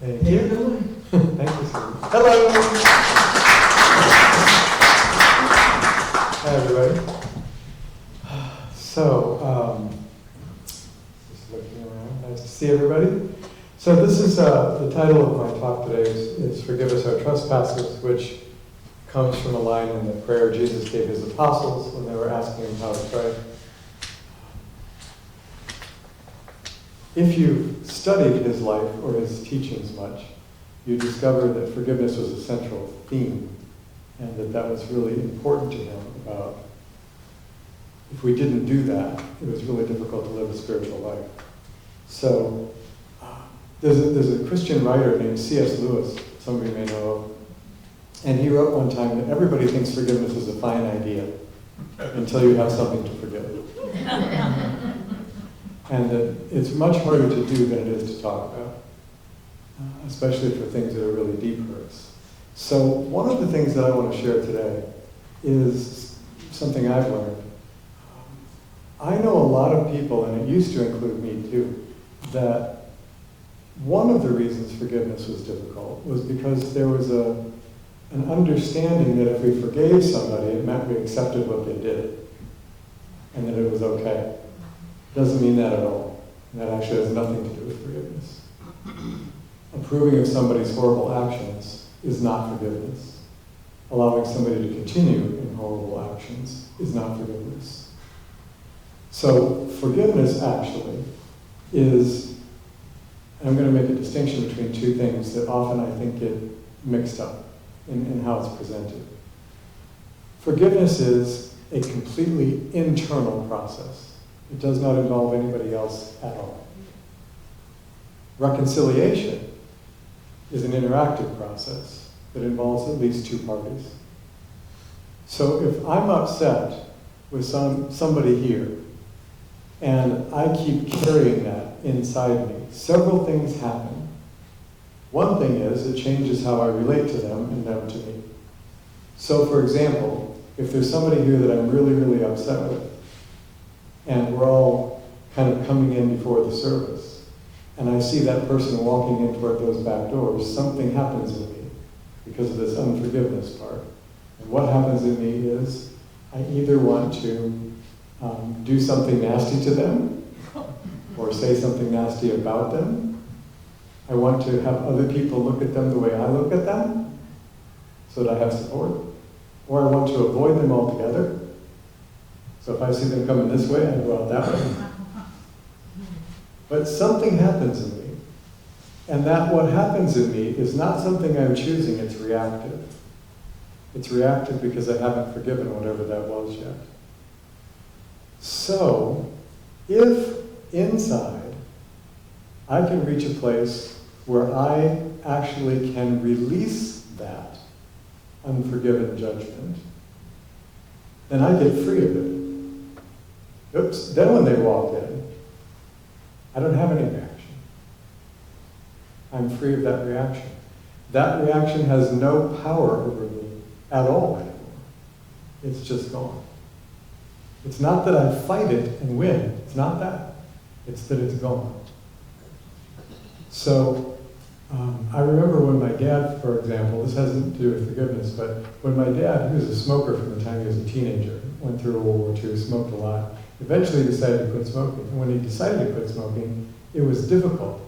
Thank you. Thank you, Steve. Hello. Hi, everybody. So, just looking around. Nice to see everybody. So this is the title of my talk today is Forgive Us Our Trespasses, which comes from a line in the prayer Jesus gave his apostles when they were asking him how to pray. If you've studied his life or his teachings much, you discover that forgiveness was a central theme, and that was really important to him about if we didn't do that, it was really difficult to live a spiritual life. So there's a Christian writer named C.S. Lewis, some of you may know of, and he wrote one time that everybody thinks forgiveness is a fine idea until you have something to forgive. And that it's much harder to do than it is to talk about, especially for things that are really deep hurts. So one of the things that I want to share today is something I've learned. I know a lot of people, and it used to include me too, that one of the reasons forgiveness was difficult was because there was an understanding that if we forgave somebody, it meant we accepted what they did, and that it was okay. Doesn't mean that at all. And that actually has nothing to do with forgiveness. Approving of somebody's horrible actions is not forgiveness. Allowing somebody to continue in horrible actions is not forgiveness. So forgiveness actually is, I'm going to make a distinction between two things that often I think get mixed up in how it's presented. Forgiveness is a completely internal process. It does not involve anybody else at all. Reconciliation is an interactive process that involves at least two parties. So if I'm upset with somebody here, and I keep carrying that inside me, several things happen. One thing is, it changes how I relate to them and them to me. So for example, if there's somebody here that I'm really, really upset with, and we're all kind of coming in before the service, and I see that person walking in toward those back doors, something happens in me because of this unforgiveness part. And what happens in me is, I either want to do something nasty to them, or say something nasty about them. I want to have other people look at them the way I look at them, so that I have support. Or I want to avoid them altogether. So if I see them coming this way, I go out that way. But something happens in me. And that what happens in me is not something I'm choosing, it's reactive. It's reactive because I haven't forgiven whatever that was yet. So, if inside I can reach a place where I actually can release that unforgiven judgment, then I get free of it. Oops, then when they walk in, I don't have any reaction. I'm free of that reaction. That reaction has no power over me at all anymore. It's just gone. It's not that I fight it and win. It's not that. It's that it's gone. So, I remember when my dad, for example, this hasn't to do with forgiveness, but when my dad, he was a smoker from the time he was a teenager, went through World War II, smoked a lot, eventually decided to quit smoking. And when he decided to quit smoking, it was difficult.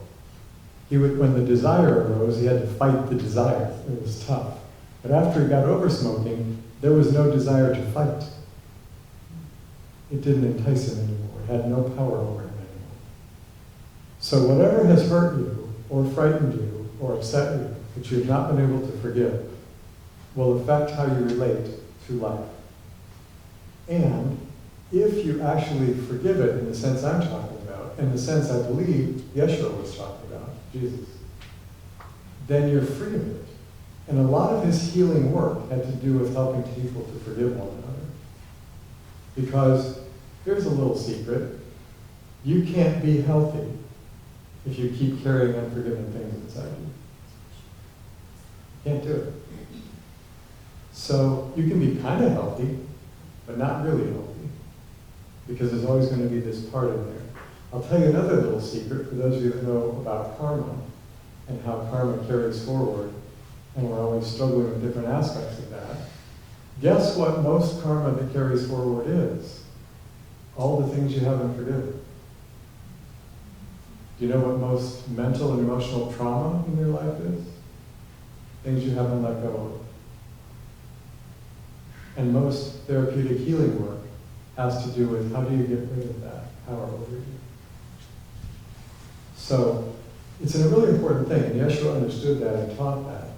When the desire arose, he had to fight the desire. It was tough. But after he got over smoking, there was no desire to fight. It didn't entice him anymore. It had no power over him anymore. So whatever has hurt you, or frightened you, or upset you, that you have not been able to forgive, will affect how you relate through life. And if you actually forgive it in the sense I'm talking about, in the sense I believe Yeshua was talking about, Jesus, then you're free of it. And a lot of his healing work had to do with helping people to forgive one another. Because here's a little secret. You can't be healthy if you keep carrying unforgiven things inside you. You can't do it. So you can be kind of healthy, but not really healthy. Because there's always going to be this part in there. I'll tell you another little secret for those of you that know about karma. and how karma carries forward, and we're always struggling with different aspects of that, guess what most karma that carries forward is? All the things you haven't forgiven. Do you know what most mental and emotional trauma in your life is? Things you haven't let go of. And most therapeutic healing work has to do with how do you get rid of that power over you. So it's a really important thing, and Yeshua understood that and taught that.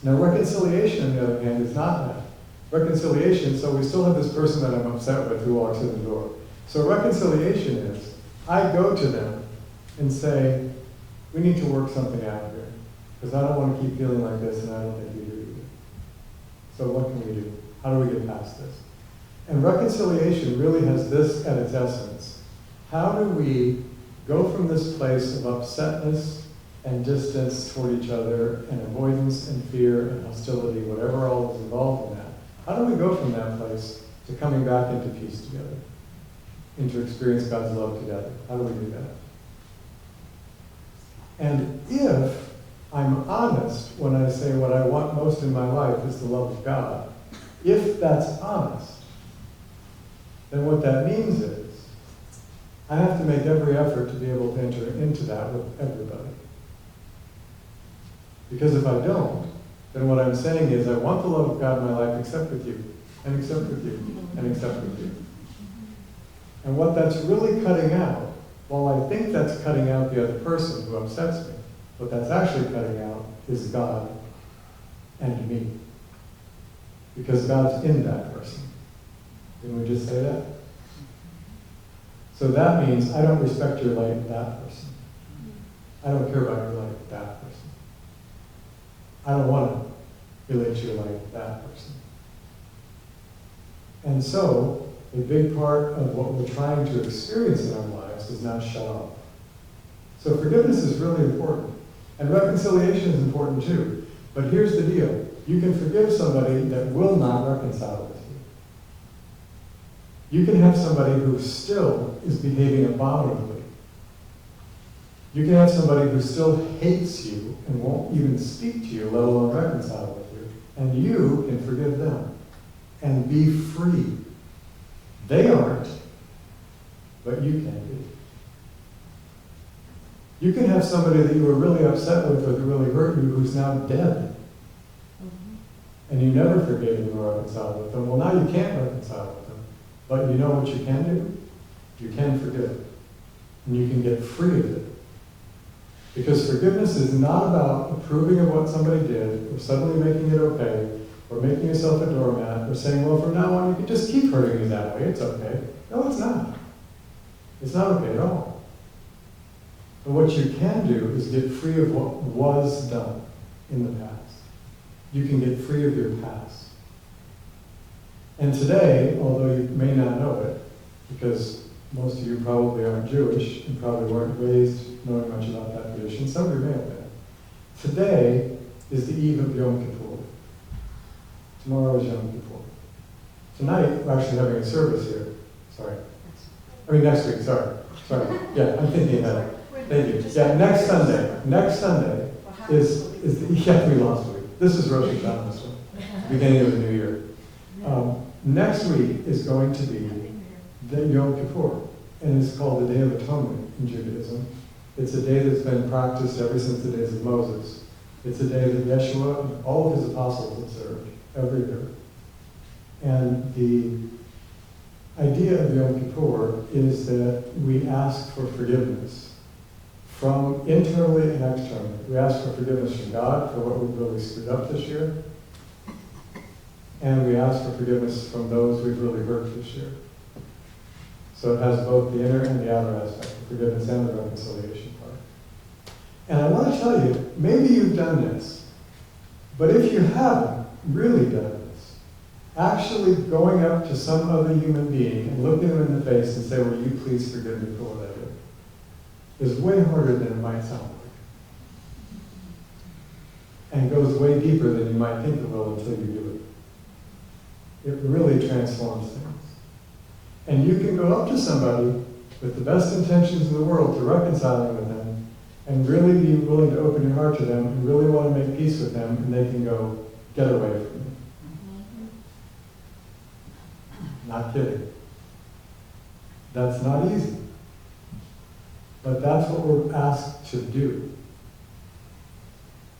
Now reconciliation, on the other hand, is not that. Reconciliation, so we still have this person that I'm upset with who walks in the door. So reconciliation is, I go to them and say, we need to work something out here, because I don't want to keep feeling like this, and I don't think you do either. So what can we do? How do we get past this? And reconciliation really has this at its essence. How do we go from this place of upsetness and distance toward each other, and avoidance and fear and hostility, whatever all is involved in that? How do we go from that place to coming back into peace together, into experience God's love together? How do we do that? And if I'm honest when I say what I want most in my life is the love of God, if that's honest, then what that means is I have to make every effort to be able to enter into that with everybody. Because if I don't, then what I'm saying is I want the love of God in my life except with you, and except with you, and except with you. And what that's really cutting out, while I think that's cutting out the other person who upsets me, what that's actually cutting out is God and me. Because God's in that person. Didn't we just say that? So that means I don't respect your light with that person. I don't care about your light with that person. I don't want to relate your life with that person. And so, a big part of what we're trying to experience in our lives is now shut off. So forgiveness is really important. And reconciliation is important too. But here's the deal. You can forgive somebody that will not reconcile with you. You can have somebody who still is behaving abominably. You can have somebody who still hates you and won't even speak to you, let alone reconcile with you. And you can forgive them and be free. They aren't, but you can be. You can have somebody that you were really upset with or that really hurt you who's now dead. And you never forgave them or reconciled with them. Well, now you can't reconcile with them. But you know what you can do? You can forgive. And you can get free of it. Because forgiveness is not about approving of what somebody did, or suddenly making it okay, or making yourself a doormat, or saying, well, from now on you can just keep hurting me that way, it's okay. No, it's not. It's not okay at all. But what you can do is get free of what was done in the past. You can get free of your past. And today, although you may not know it, because most of you probably aren't Jewish and probably weren't raised knowing much about that tradition, some of you may have been. Today is the eve of Yom Kippur. Tomorrow is Yom Kippur. Tonight, we're actually having a service here. Sorry. I mean, next week, sorry. Yeah, I'm thinking ahead. Thank you. Yeah, next Sunday is the, yeah, we lost a week. This is Rosh Hashanah, this one. Beginning of the new year. Next week is going to be the Yom Kippur, and it's called the Day of Atonement in Judaism. It's a day that's been practiced ever since the days of Moses. It's a day that Yeshua and all of his apostles observed every year. And the idea of Yom Kippur is that we ask for forgiveness from internally and externally. We ask for forgiveness from God for what we've really screwed up this year. And we ask for forgiveness from those we've really hurt this year. So it has both the inner and the outer aspect, the forgiveness and the reconciliation part. And I want to tell you, maybe you've done this, but if you haven't really done this, actually going up to some other human being and looking them in the face and say, will you please forgive me for what I did, is way harder than it might sound like. And goes way deeper than you might think it will until you do it. It really transforms things. And you can go up to somebody with the best intentions in the world to reconciling with them and really be willing to open your heart to them, and really want to make peace with them, and they can go, get away from me. Not kidding. That's not easy. But that's what we're asked to do,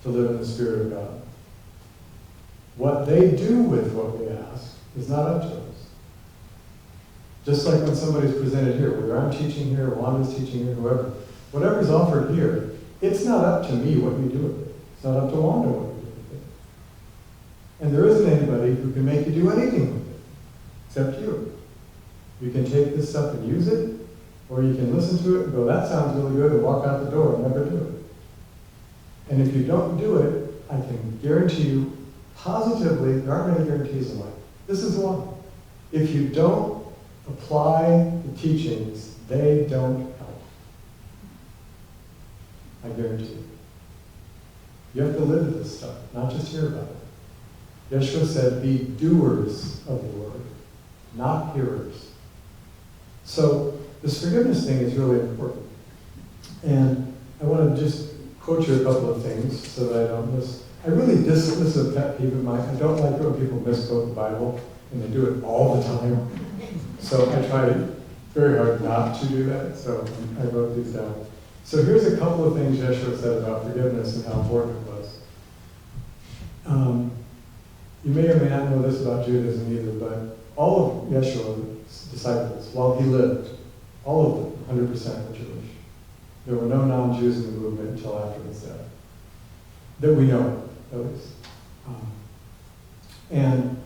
to live in the Spirit of God. What they do with what we ask is not up to us. Just like when somebody's presented here, whether I'm teaching here, or Wanda's teaching here, whoever, whatever's offered here, it's not up to me what you do with it. It's not up to Wanda what you do with it. And there isn't anybody who can make you do anything with it, except you. You can take this stuff and use it, or you can listen to it and go, that sounds really good, and walk out the door and never do it. And if you don't do it, I can guarantee you, positively, there aren't many guarantees in life. This is one. If you don't apply the teachings, they don't help. I guarantee you. You have to live this stuff, not just hear about it. Yeshua said, be doers of the word, not hearers. So this forgiveness thing is really important. And I want to just quote you a couple of things so that I don't miss. This is a pet peeve of mine. I don't like when people misquote the Bible, and they do it all the time. So I try very hard not to do that, so I wrote these down. So here's a couple of things Yeshua said about forgiveness and how important it was. You may or may not know this about Judaism either, but all of Yeshua's disciples, while he lived, all of them, 100% were Jewish. There were no non-Jews in the movement until after his death. That we know, at least. And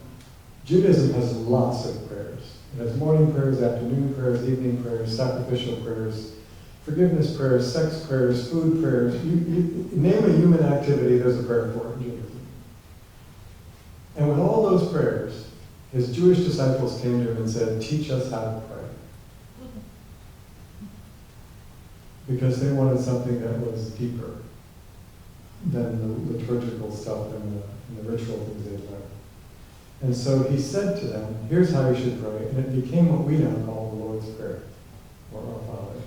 Judaism has lots of prayers. It has morning prayers, afternoon prayers, evening prayers, sacrificial prayers, forgiveness prayers, sex prayers, food prayers. You name a human activity, there's a prayer for it in Judaism. And with all those prayers, his Jewish disciples came to him and said, teach us how to pray. Because they wanted something that was deeper than the liturgical stuff and the ritual things they learned. And so he said to them, here's how you should pray. And it became what we now call the Lord's Prayer, or our Father.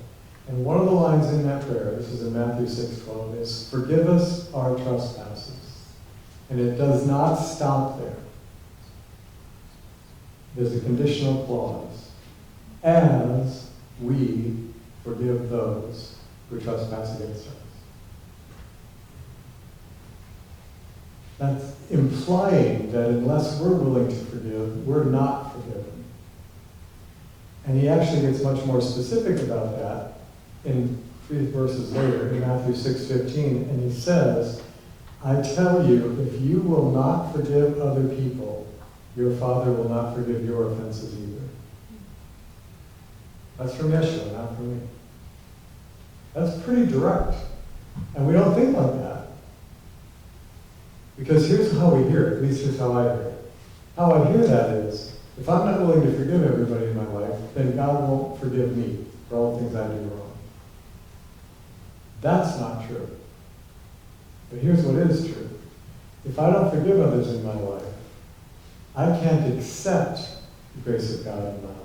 And one of the lines in that prayer, this is in Matthew 6:12, is, forgive us our trespasses. And it does not stop there. There's a conditional clause. As we forgive those who trespass against us. That's implying that unless we're willing to forgive, we're not forgiven. And he actually gets much more specific about that in 3 verses later, in Matthew 6:15, and he says, I tell you, if you will not forgive other people, your Father will not forgive your offenses either. That's from Yeshua, not from me. That's pretty direct. And we don't think like that. Because here's how we hear it, at least here's how I hear it. How I hear that is, if I'm not willing to forgive everybody in my life, then God won't forgive me for all the things I do wrong. That's not true. But here's what is true. If I don't forgive others in my life, I can't accept the grace of God in my life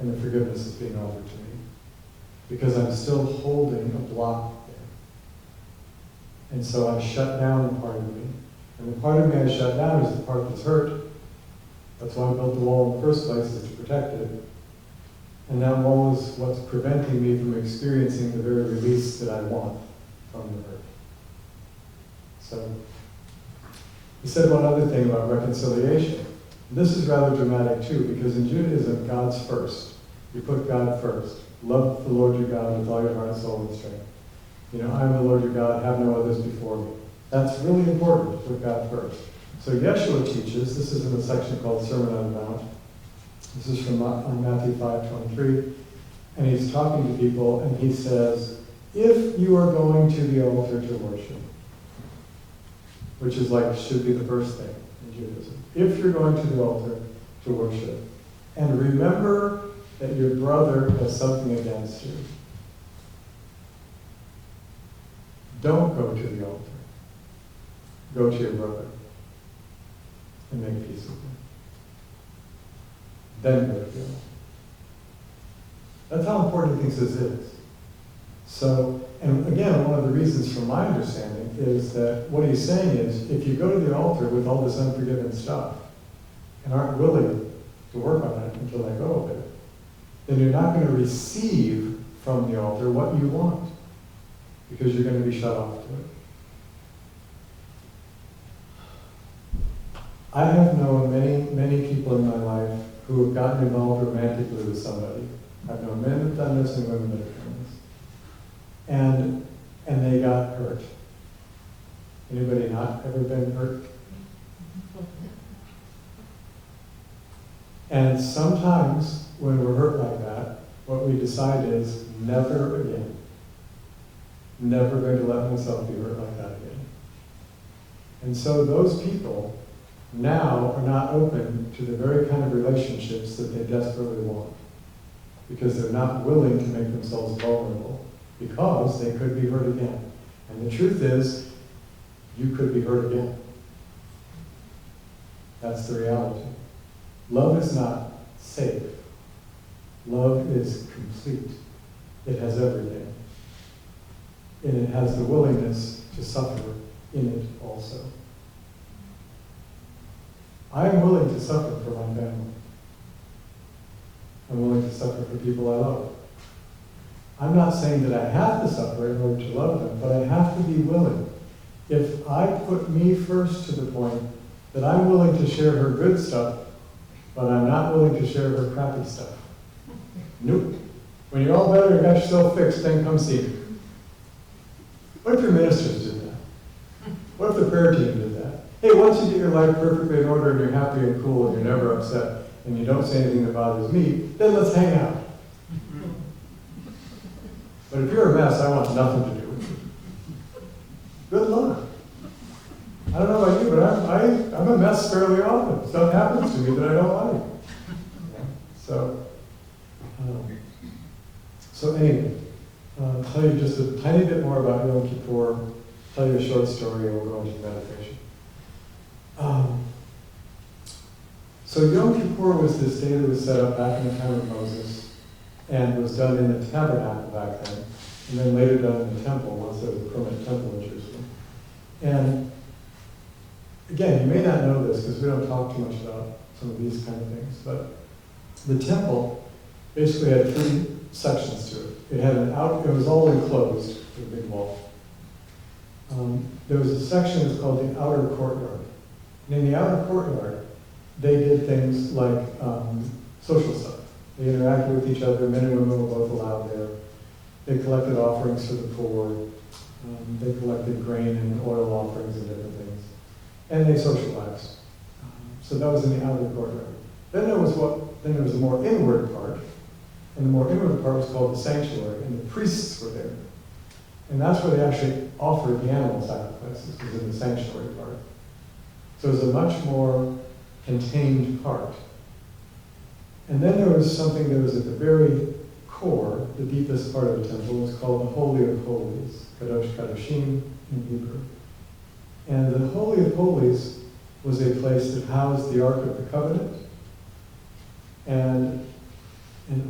and the forgiveness that's being offered to me. Because I'm still holding a block there. And so I shut down a part of me. And the part of me I shut down is the part that's hurt. That's why I built the wall in the first place, is to protect it. And that wall is what's preventing me from experiencing the very release that I want from the hurt. So, he said one other thing about reconciliation. This is rather dramatic too, because in Judaism, God's first. You put God first. Love the Lord your God with all your heart, soul, and strength. You know, I am the Lord your God, have no others before me. That's really important to put God first. So Yeshua teaches, this is in a section called Sermon on the Mount. This is from Matthew 5:23. And he's talking to people, and he says, if you are going to the altar to worship, which is like, should be the first thing in Judaism. If you're going to the altar to worship, and remember that your brother has something against you, don't go to the altar. Go to your brother and make peace with him. Then go to the altar. That's how important he thinks this is. So, and again, one of the reasons from my understanding is that what he's saying is, if you go to the altar with all this unforgiven stuff and aren't willing to work on it and to let go of it, then you're not going to receive from the altar what you want, because you're going to be shut off to it. I have known many people in my life who have gotten involved romantically with somebody. I've known men that have done this and women that have done this. And they got hurt. Anybody not ever been hurt? And sometimes when we're hurt like that, what we decide is never again. Never going to let myself be hurt like that again. And so those people now are not open to the very kind of relationships that they desperately want, because they're not willing to make themselves vulnerable, because they could be hurt again. And the truth is, you could be hurt again. That's the reality. Love is not safe. Love is complete. It has everything. And it has the willingness to suffer in it also. I am willing to suffer for my family. I'm willing to suffer for people I love. I'm not saying that I have to suffer in order to love them, but I have to be willing. If I put me first to the point that I'm willing to share her good stuff, but I'm not willing to share her crappy stuff. Nope. When you're all better and got yourself fixed, then come see me. What if your ministers did that? What if the prayer team did that? Hey, once you get your life perfectly in order and you're happy and cool and you're never upset and you don't say anything that bothers me, then let's hang out. But if you're a mess, I want nothing to do with you. Good luck. I don't know about you, but I'm a mess fairly often. Stuff happens to me that I don't like. So anyway, I'll tell you just a tiny bit more about Yom Kippur, tell you a short story, and we'll go into meditation. So Yom Kippur was this day that was set up back in the time of Moses, and was done in the tabernacle back then, and then later done in the temple, once there was a permanent temple in Jerusalem. And again, you may not know this because we don't talk too much about some of these kind of things, but the temple basically had three sections to it. It had it was all enclosed with a big wall. There was a section that's called the outer courtyard. And in the outer courtyard, they did things like social stuff. They interacted with each other, men and women were both allowed there. They collected offerings for the poor. They collected grain and oil offerings and different things. And they socialized. So that was in the outer courtyard. Then there was a more inward part, and the more inward part was called the sanctuary, and the priests were there. And that's where they actually offered the animal sacrifices, was in the sanctuary part. So it was a much more contained part. And then there was something that was at the very core, the deepest part of the temple, was called the Holy of Holies, Kadosh Kadoshim in Hebrew. And the Holy of Holies was a place that housed the Ark of the Covenant, and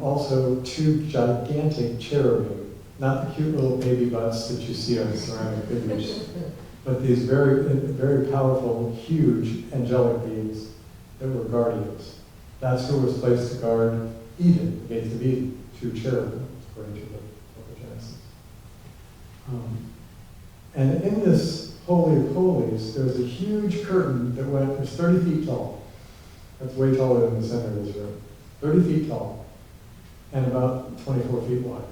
also two gigantic cherubim, not the cute little baby butts that you see on ceramic figures, but these very, very powerful, huge angelic beings that were guardians. That's who was placed to guard Eden, the gates of Eden, two cherubim, according to the book of Genesis. And in this Holy of Holies, there was a huge curtain that was 30 feet tall. That's way taller than the center of this room. 30 feet tall, and about 24 feet wide.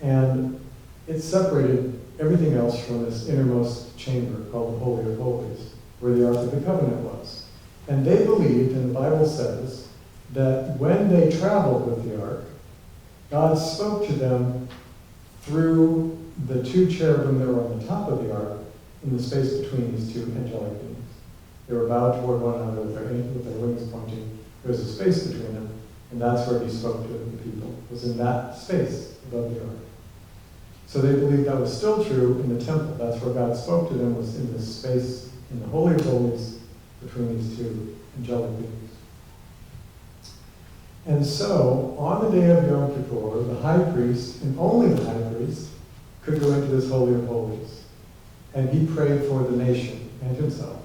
And it separated everything else from this innermost chamber called the Holy of Holies, where the Ark of the Covenant was. And they believed, and the Bible says, that when they traveled with the Ark, God spoke to them through the two cherubim that were on the top of the Ark in the space between these two angelic beings. They were bowed toward one another with their wings pointing. There was a space between them, and that's where he spoke to the people, was in that space above the Ark. So they believed that was still true in the temple. That's where God spoke to them, was in this space, in the Holy of Holies, between these two angelic beings. And so, on the day of Yom Kippur, the high priest, and only the high priest, could go into this Holy of Holies. And he prayed for the nation and himself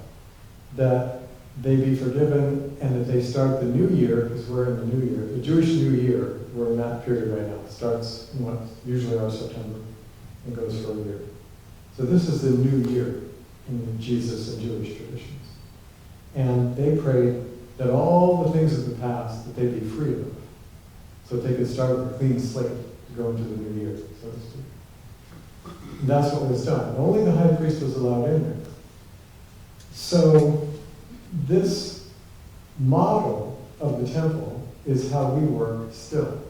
that they be forgiven and that they start the new year, because we're in the new year, the Jewish New Year, we're in that period right now. It starts in what usually our September and goes for a year. So this is the new year in Jesus and Jewish traditions. And they prayed that all the things of the past, that they'd be free of, so that they could start with a clean slate to go into the new year, so to speak. And that's what was done. Only the high priest was allowed in there. So this model of the temple is how we work still.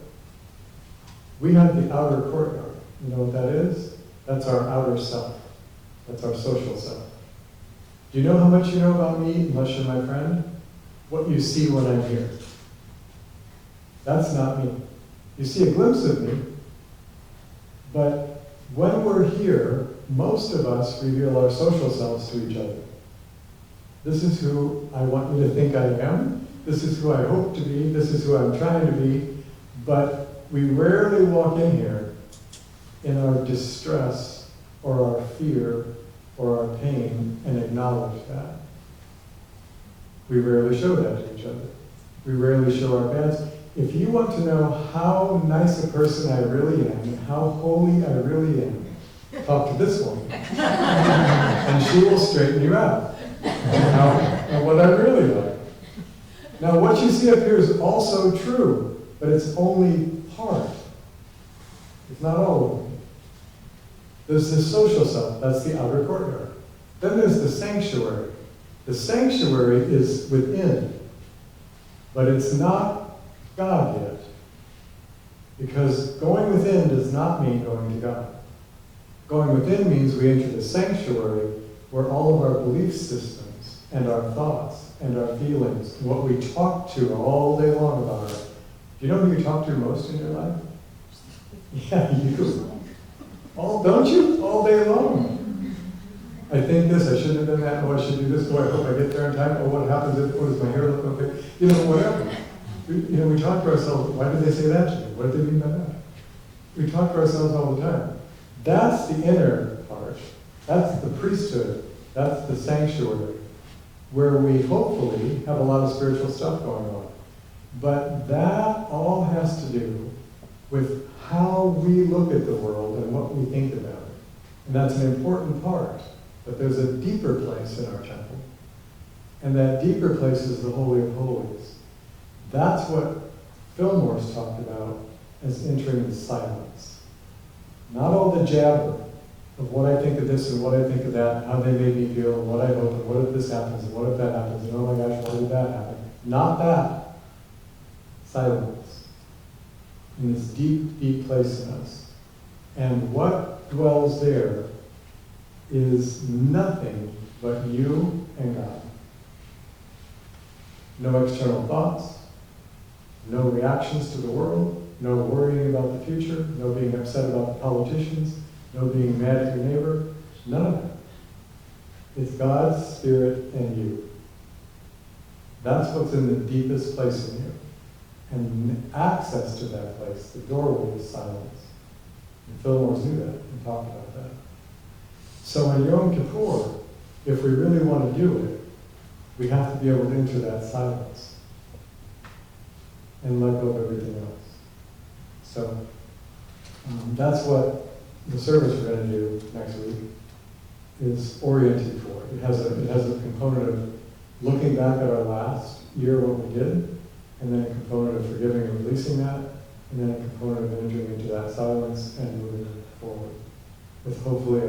We have the outer courtyard. You know what that is? That's our outer self. That's our social self. Do you know how much you know about me, unless you're my friend? What you see when I'm here. That's not me. You see a glimpse of me, but when we're here, most of us reveal our social selves to each other. This is who I want you to think I am. This is who I hope to be. This is who I'm trying to be. But we rarely walk in here in our distress or our fear or our pain and acknowledge that. We rarely show that to each other. We rarely show our bads. If you want to know how nice a person I really am and how holy I really am, talk to this woman. And she will straighten you out. And what I really like. Now, what you see up here is also true, but it's only part. It's not all of it. There's the social self, that's the outer courtyard. Then there's the sanctuary. The sanctuary is within, but it's not God yet. Because going within does not mean going to God. Going within means we enter the sanctuary where all of our belief systems and our thoughts and our feelings, and what we talk to all day long about it. Do you know who you talk to most in your life? Yeah, you. Don't you? All day long. I think this, I shouldn't have done that, oh, I should do this, oh, I hope I get there in time, oh, what happens if, oh, does my hair look okay? You know, whatever. We talk to ourselves, why did they say that to me? What did they mean by that? We talk to ourselves all the time. That's the inner part. That's the priesthood. That's the sanctuary, where we hopefully have a lot of spiritual stuff going on. But that all has to do with how we look at the world and what we think about it. And that's an important part. But there's a deeper place in our temple. And that deeper place is the Holy of Holies. That's what Fillmore's talked about as entering the silence. Not all the jabber of what I think of this and what I think of that, how they made me feel, and what I hope, and what if this happens, and what if that happens, and oh my gosh, why did that happen? Not that. Silence. In this deep, deep place in us. And what dwells there is nothing but you and God. No external thoughts, no reactions to the world, no worrying about the future, no being upset about the politicians, no being mad at your neighbor, none of that. It's God's Spirit and you. That's what's in the deepest place in you. And access to that place, the doorway is silence. And Fillmore's knew that and talked about that. So in Yom Kippur, if we really want to do it, we have to be able to enter that silence and let go of everything else. So that's what the service we're going to do next week is oriented for. It has a component of looking back at our last year, what we did, and then a component of forgiving and releasing that, and then a component of entering into that silence and moving forward with hopefully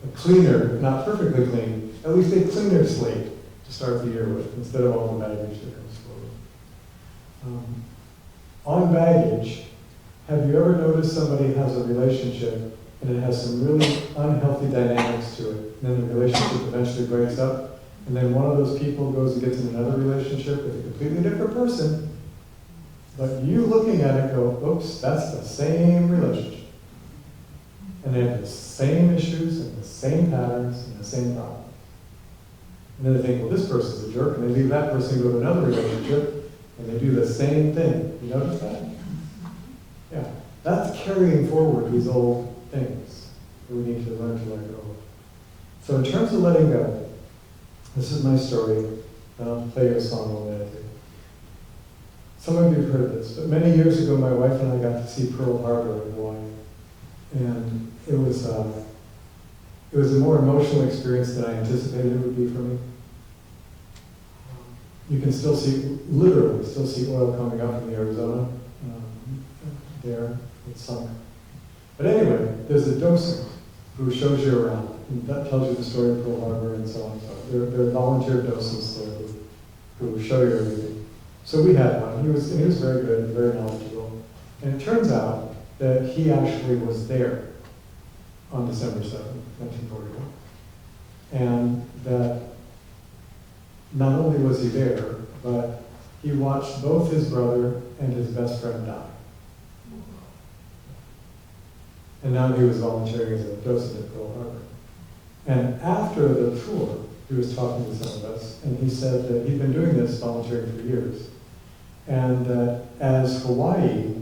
a cleaner, not perfectly clean, at least a cleaner slate to start the year with, instead of all the baggage that comes forward. On baggage, have you ever noticed somebody has a relationship and it has some really unhealthy dynamics to it, and then the relationship eventually breaks up, and then one of those people goes and gets in another relationship with a completely different person, but you looking at it go, oops, that's the same relationship. And they have the same issues and the same patterns and the same problems. And then they think, well, this person's a jerk, and they leave that person and go to another relationship, and they do the same thing. You notice that? Yeah. That's carrying forward these old things. that we need to learn to let go of. So in terms of letting go, this is my story, and I'll play you a song while meditate. Some of you have heard this, but many years ago my wife and I got to see Pearl Harbor in Hawaii. And it was a more emotional experience than I anticipated it would be for me. You can still see, literally still see oil coming up from the Arizona there, it's sunk. But anyway, there's a docent who shows you around, and that tells you the story of Pearl Harbor and so on. So there are volunteer docents there who show you everything. So we had one. He was very good, very knowledgeable. And it turns out that he actually was there on December 7th, 1941. And that not only was he there, but he watched both his brother and his best friend die. And now he was volunteering as a docent at Pearl Harbor. And after the tour, he was talking to some of us, and he said that he'd been doing this volunteering for years. And that as Hawaii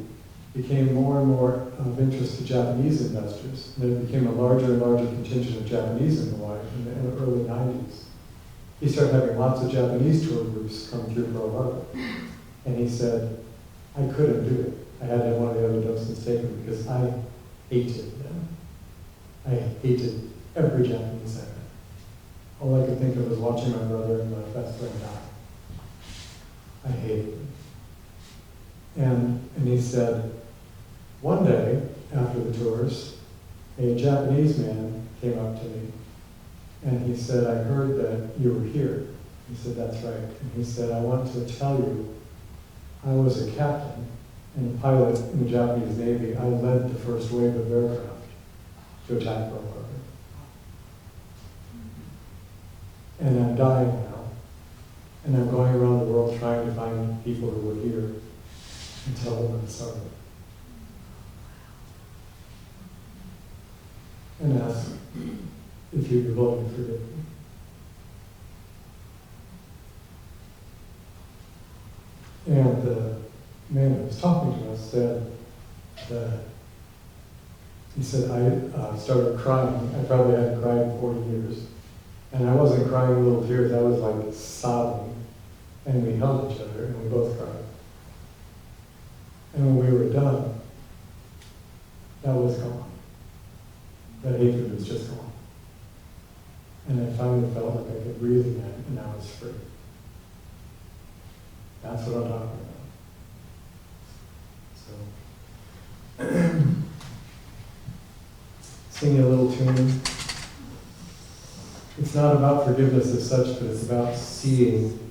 became more and more of interest to Japanese investors, and there became a larger and larger contingent of Japanese in Hawaii in the early 90s, he started having lots of Japanese tour groups come through Pearl Harbor. And he said, I couldn't do it. I had to have one of the other docents take me because I hated them. I hated every Japanese I met. All I could think of was watching my brother and my best friend die. I hated them. And he said, one day, after the tours, a Japanese man came up to me, and he said, I heard that you were here. He said, that's right. And he said, I want to tell you, I was a captain and a pilot in the Japanese Navy. I led the first wave of aircraft to attack Pearl Harbor. And I'm dying now, and I'm going around the world trying to find people who were here and tell them I'm sorry. And ask if you'd be willing to forgive me. And the man who was talking to us said that, he said, I started crying. I probably hadn't cried in 40 years. And I wasn't crying little tears, I was like sobbing. And we held each other and we both cried. And when we were done, that was gone. That hatred was just gone. And I finally felt like I could breathe again, and I was free. That's what I'm talking about. So, singing a little tune. It's not about forgiveness as such, but it's about seeing